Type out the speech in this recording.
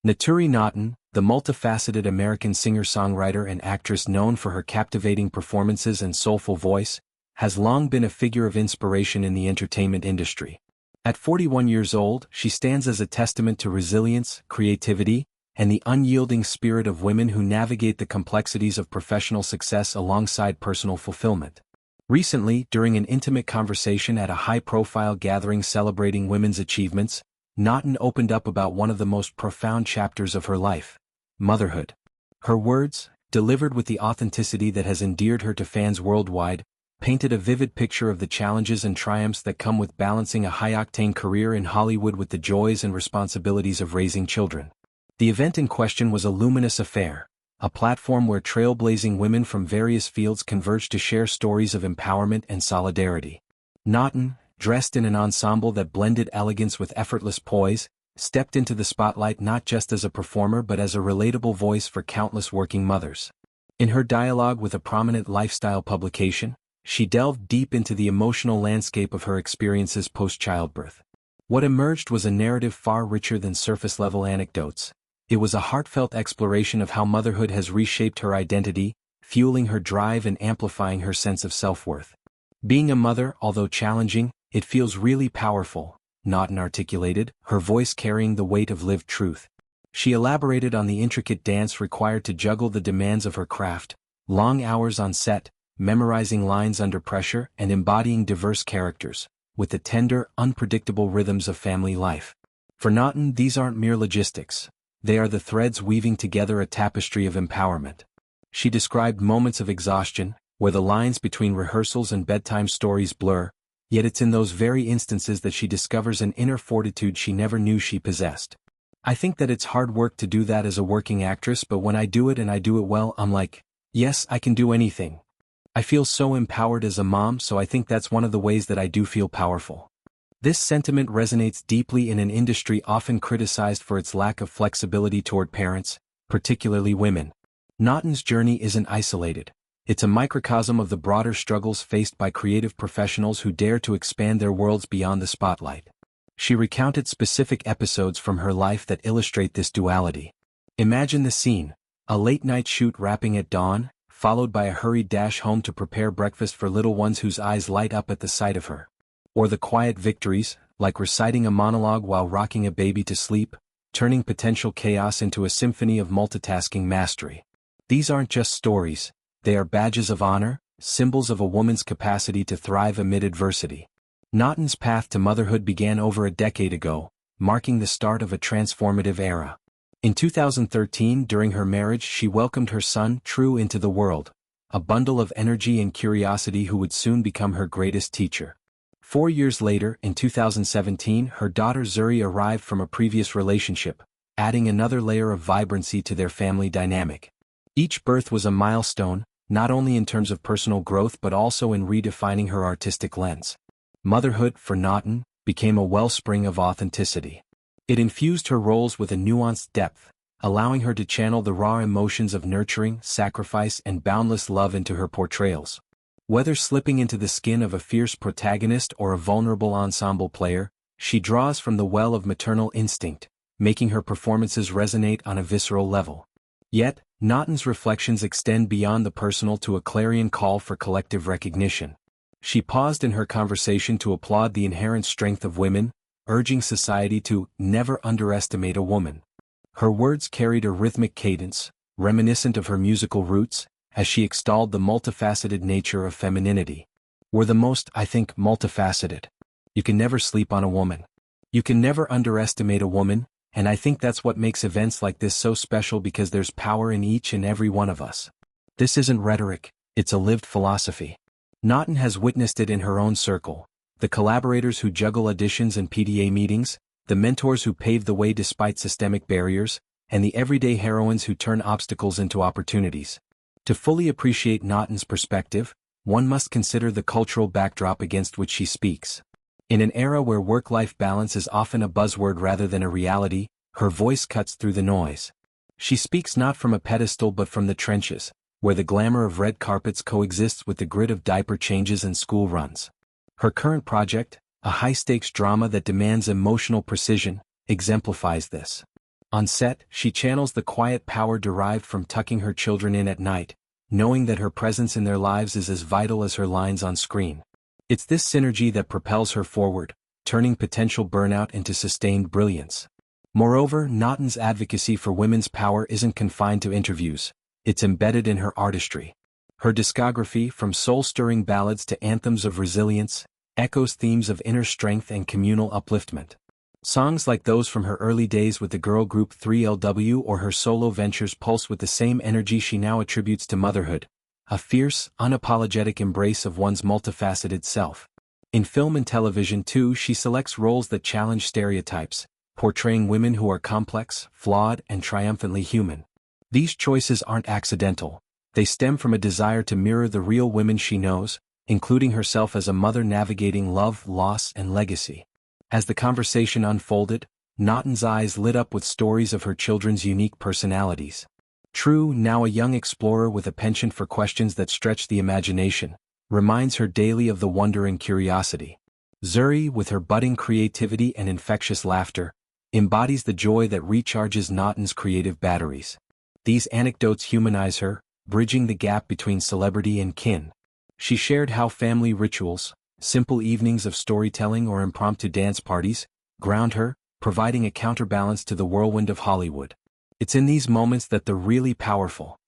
Naturi Naughton, the multifaceted American singer-songwriter and actress known for her captivating performances and soulful voice, has long been a figure of inspiration in the entertainment industry. At 41 years old, she stands as a testament to resilience, creativity, and the unyielding spirit of women who navigate the complexities of professional success alongside personal fulfillment. Recently, during an intimate conversation at a high-profile gathering celebrating women's achievements, Naughton opened up about one of the most profound chapters of her life: motherhood. Her words, delivered with the authenticity that has endeared her to fans worldwide, painted a vivid picture of the challenges and triumphs that come with balancing a high-octane career in Hollywood with the joys and responsibilities of raising children. The event in question was a luminous affair, a platform where trailblazing women from various fields converged to share stories of empowerment and solidarity. Naughton, dressed in an ensemble that blended elegance with effortless poise, stepped into the spotlight not just as a performer but as a relatable voice for countless working mothers. In her dialogue with a prominent lifestyle publication, she delved deep into the emotional landscape of her experiences post-childbirth. What emerged was a narrative far richer than surface-level anecdotes. It was a heartfelt exploration of how motherhood has reshaped her identity, fueling her drive and amplifying her sense of self-worth. Being a mother, although challenging, it feels really powerful, Naughton articulated, her voice carrying the weight of lived truth. She elaborated on the intricate dance required to juggle the demands of her craft, long hours on set, memorizing lines under pressure and embodying diverse characters, with the tender, unpredictable rhythms of family life. For Naughton, these aren't mere logistics. They are the threads weaving together a tapestry of empowerment. She described moments of exhaustion, where the lines between rehearsals and bedtime stories blur, yet it's in those very instances that she discovers an inner fortitude she never knew she possessed. I think that it's hard work to do that as a working actress, but when I do it and I do it well, I'm like, yes, I can do anything. I feel so empowered as a mom, so I think that's one of the ways that I do feel powerful. This sentiment resonates deeply in an industry often criticized for its lack of flexibility toward parents, particularly women. Naughton's journey isn't isolated. It's a microcosm of the broader struggles faced by creative professionals who dare to expand their worlds beyond the spotlight. She recounted specific episodes from her life that illustrate this duality. Imagine the scene: a late-night shoot wrapping at dawn, followed by a hurried dash home to prepare breakfast for little ones whose eyes light up at the sight of her. Or the quiet victories, like reciting a monologue while rocking a baby to sleep, turning potential chaos into a symphony of multitasking mastery. These aren't just stories, they are badges of honor, symbols of a woman's capacity to thrive amid adversity. Naughton's path to motherhood began over a decade ago, marking the start of a transformative era. In 2013, during her marriage, she welcomed her son, True, into the world, a bundle of energy and curiosity who would soon become her greatest teacher. 4 years later, in 2017, her daughter Zuri arrived from a previous relationship, adding another layer of vibrancy to their family dynamic. Each birth was a milestone, not only in terms of personal growth but also in redefining her artistic lens. Motherhood, for Naughton, became a wellspring of authenticity. It infused her roles with a nuanced depth, allowing her to channel the raw emotions of nurturing, sacrifice, and boundless love into her portrayals. Whether slipping into the skin of a fierce protagonist or a vulnerable ensemble player, she draws from the well of maternal instinct, making her performances resonate on a visceral level. Yet, Naughton's reflections extend beyond the personal to a clarion call for collective recognition. She paused in her conversation to applaud the inherent strength of women, urging society to never underestimate a woman. Her words carried a rhythmic cadence, reminiscent of her musical roots, as she extolled the multifaceted nature of femininity. We're the most, I think, multifaceted. You can never sleep on a woman. You can never underestimate a woman, and I think that's what makes events like this so special, because there's power in each and every one of us. This isn't rhetoric, it's a lived philosophy. Naughton has witnessed it in her own circle: the collaborators who juggle auditions and PDA meetings, the mentors who pave the way despite systemic barriers, and the everyday heroines who turn obstacles into opportunities. To fully appreciate Naughton's perspective, one must consider the cultural backdrop against which she speaks. In an era where work-life balance is often a buzzword rather than a reality, her voice cuts through the noise. She speaks not from a pedestal but from the trenches, where the glamour of red carpets coexists with the grit of diaper changes and school runs. Her current project, a high-stakes drama that demands emotional precision, exemplifies this. On set, she channels the quiet power derived from tucking her children in at night, knowing that her presence in their lives is as vital as her lines on screen. It's this synergy that propels her forward, turning potential burnout into sustained brilliance. Moreover, Naughton's advocacy for women's power isn't confined to interviews, it's embedded in her artistry. Her discography, from soul-stirring ballads to anthems of resilience, echoes themes of inner strength and communal upliftment. Songs like those from her early days with the girl group 3LW or her solo ventures pulse with the same energy she now attributes to motherhood, a fierce, unapologetic embrace of one's multifaceted self. In film and television too, she selects roles that challenge stereotypes, portraying women who are complex, flawed, and triumphantly human. These choices aren't accidental. They stem from a desire to mirror the real women she knows, including herself as a mother navigating love, loss, and legacy. As the conversation unfolded, Naughton's eyes lit up with stories of her children's unique personalities. True, now a young explorer with a penchant for questions that stretch the imagination, reminds her daily of the wonder and curiosity. Zuri, with her budding creativity and infectious laughter, embodies the joy that recharges Naughton's creative batteries. These anecdotes humanize her, bridging the gap between celebrity and kin. She shared how family rituals, simple evenings of storytelling or impromptu dance parties, ground her, providing a counterbalance to the whirlwind of Hollywood. It's in these moments that the really powerful,